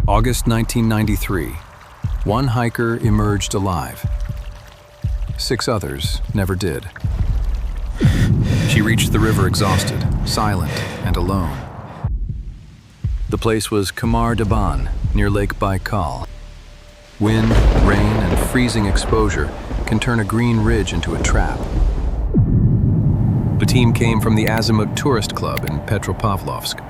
August 1993. One hiker emerged alive. 6 others never did. She reached the river exhausted, silent, and alone. The place was Khamar-Daban, near Lake Baikal. Wind, rain, and freezing exposure can turn a green ridge into a trap. The team came from the Azimut Tourist Club in Petropavlovsk.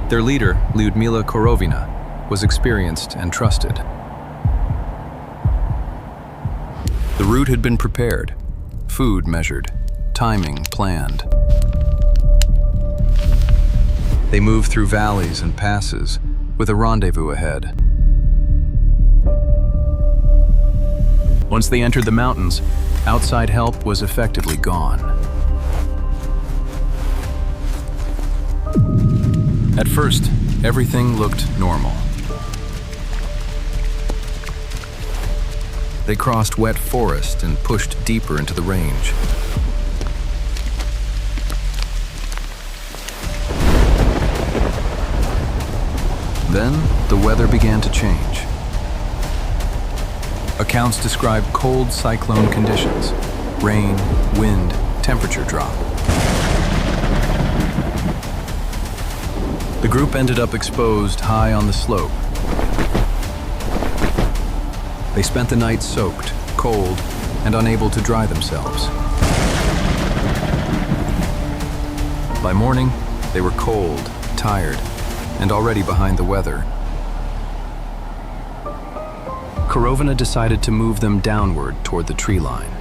Their leader, Lyudmila Korovina, was experienced and trusted. The route had been prepared, food measured, timing planned. They moved through valleys and passes, with a rendezvous ahead. Once they entered the mountains, outside help was effectively gone. At first, everything looked normal. They crossed wet forest and pushed deeper into the range. Then, the weather began to change. Accounts describe cold cyclone conditions, rain, wind, temperature drop. The group ended up exposed high on the slope. They spent the night soaked, cold, and unable to dry themselves. By morning, they were cold, tired, and already behind the weather. Korovina decided to move them downward toward the tree line.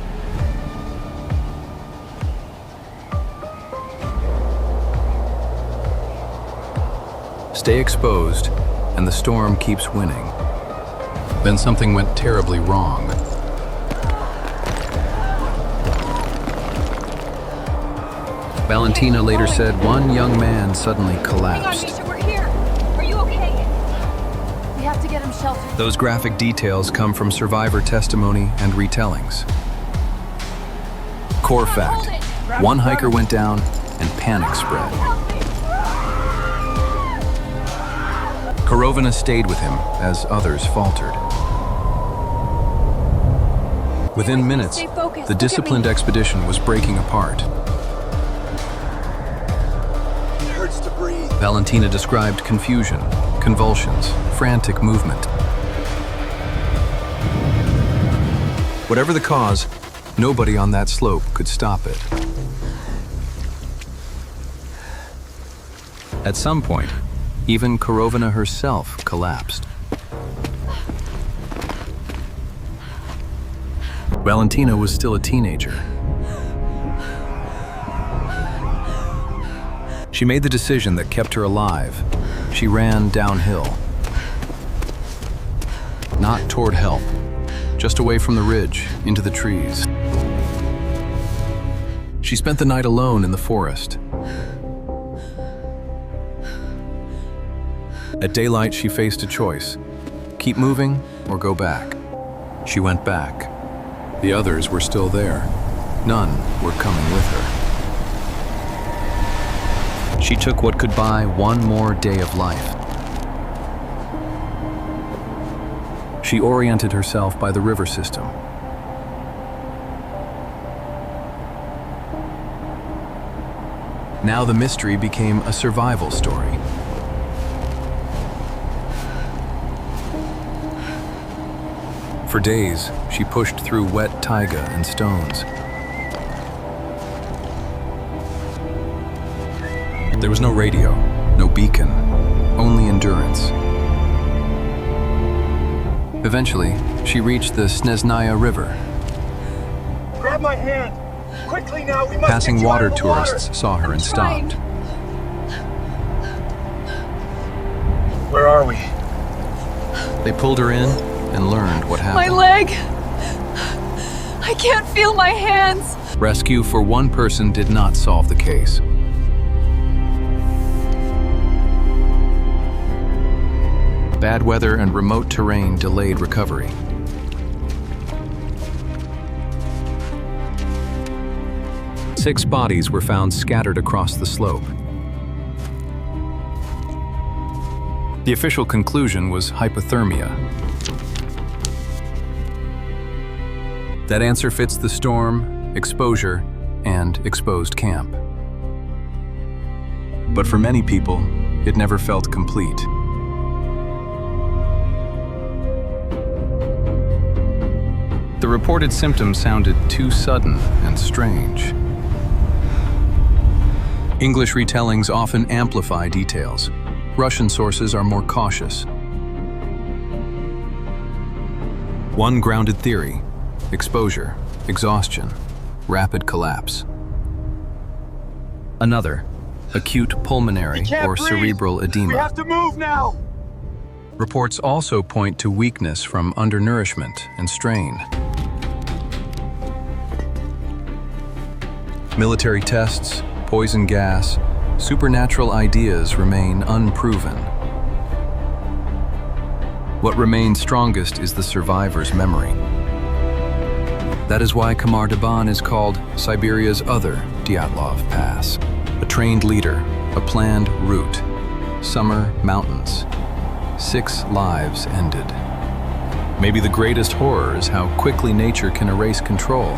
Stay exposed, and the storm keeps winning. Then something went terribly wrong. Valentina later said one young man suddenly collapsed. Hang on, Misha, we're here. Are you okay? We have to get him sheltered. Those graphic details come from survivor testimony and retellings. Core fact: one hiker went down and panic spread. Korovina stayed with him as others faltered. Within minutes, the disciplined expedition was breaking apart. It hurts to breathe. Valentina described confusion, convulsions, frantic movement. Whatever the cause, nobody on that slope could stop it. At some point, even Korovina herself collapsed. Valentina was still a teenager. She made the decision that kept her alive. She ran downhill. Not toward help, just away from the ridge, into the trees. She spent the night alone in the forest. At daylight, she faced a choice: keep moving or go back. She went back. The others were still there. None were coming with her. She took what could buy one more day of life. She oriented herself by the river system. Now the mystery became a survival story. For days, she pushed through wet taiga and stones. There was no radio, no beacon, only endurance. Eventually, she reached the Sneznaya River. Grab my hand! Quickly now, we must Passing get you water out of the tourists water. saw her and stopped. Where are we? They pulled her in and learned what My happened. leg! I can't feel my hands! Rescue for one person did not solve the case. Bad weather and remote terrain delayed recovery. Six bodies were found scattered across the slope. The official conclusion was hypothermia. That answer fits the storm, exposure, and exposed camp. But for many people, it never felt complete. The reported symptoms sounded too sudden and strange. English retellings often amplify details. Russian sources are more cautious. One grounded theory: exposure, exhaustion, rapid collapse. Another: acute pulmonary or cerebral edema. We have to move now! Reports also point to weakness from undernourishment and strain. Military tests, poison gas, supernatural ideas remain unproven. What remains strongest is the survivor's memory. That is why Khamar-Daban is called Siberia's other Dyatlov Pass. A trained leader, a planned route, summer mountains. 6 lives ended. Maybe the greatest horror is how quickly nature can erase control.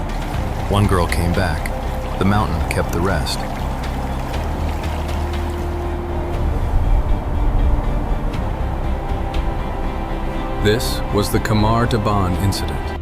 One girl came back. The mountain kept the rest. This was the Khamar-Daban incident.